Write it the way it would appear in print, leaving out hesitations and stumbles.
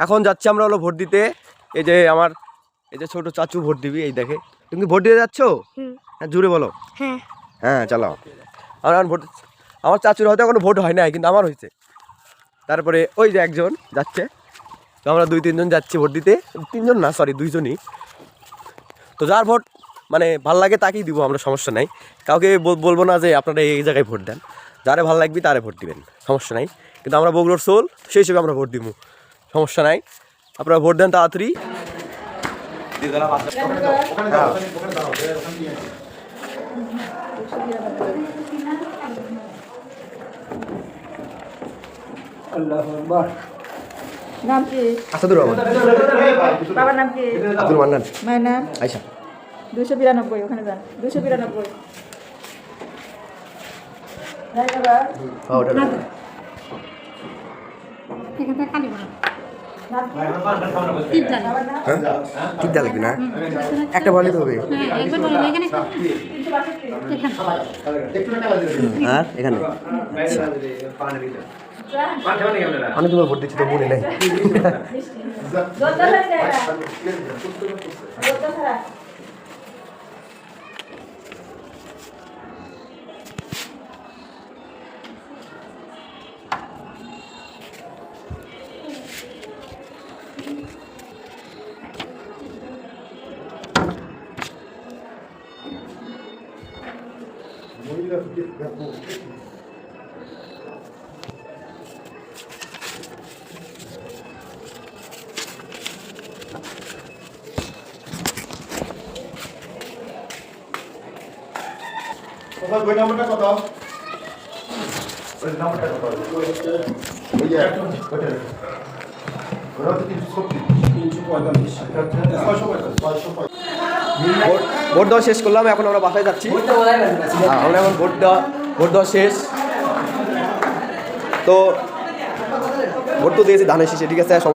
এখন যাচ্ছি আমরা হলো ভোট দিতে। এই যে আমার এই যে ছোট চাচু ভোট দিবি, এই দেখে। তুমি কি ভোট দিতে যাচ্ছ? হ্যাঁ, জুড়ে বলো। হ্যাঁ হ্যাঁ চলো। আমার ভোট, আমার চাচুর হয়তো এখনো ভোট হয় নাই, কিন্তু আমার হয়েছে। তারপরে ওই যে একজন যাচ্ছে, তো আমরা 2-3 জন যাচ্ছি ভোট দিতে। 3 জন না, সরি 2জনই। তো যার ভোট মানে ভাল লাগে তাকেই দিব আমরা, সমস্যা নাই। কাউকে বলবো না যে আপনারা এই জায়গায় ভোট দেন। যারে ভালো লাগবে তারে ভোট দিবেন, সমস্যা নাই। কিন্তু আমরা বগুড়ার সোল, সেই হিসেবে আমরা ভোট দিব, সমস্যা নাই। আপনারা ভোট দেন তাড়াতাড়ি। নাম কি? আসাদুর রহমান। বাবার নাম কি? আব্দুল মান্নান। মায়ের নাম? আয়শা। 292, ওখানে যান। 292। যাই বাবা। হ্যাঁ ওটা ঠিক যা লাগবে না, একটা বলে তো হবে। আর এখানে অনেকগুলো ভোট দিচ্ছি তো মনে নেই। বই নাম্বারটা কত? ওই নাম্বারটা কত? ওই যে ওটা ওরা তো 345 ভোট দেওয়া শেষ করলাম, এখন আমরা বাসায় যাচ্ছি। আমরা এখন ভোট দেওয়া শেষ। তো ভোট তো দিয়েছি ধানের শীষে, ঠিক আছে।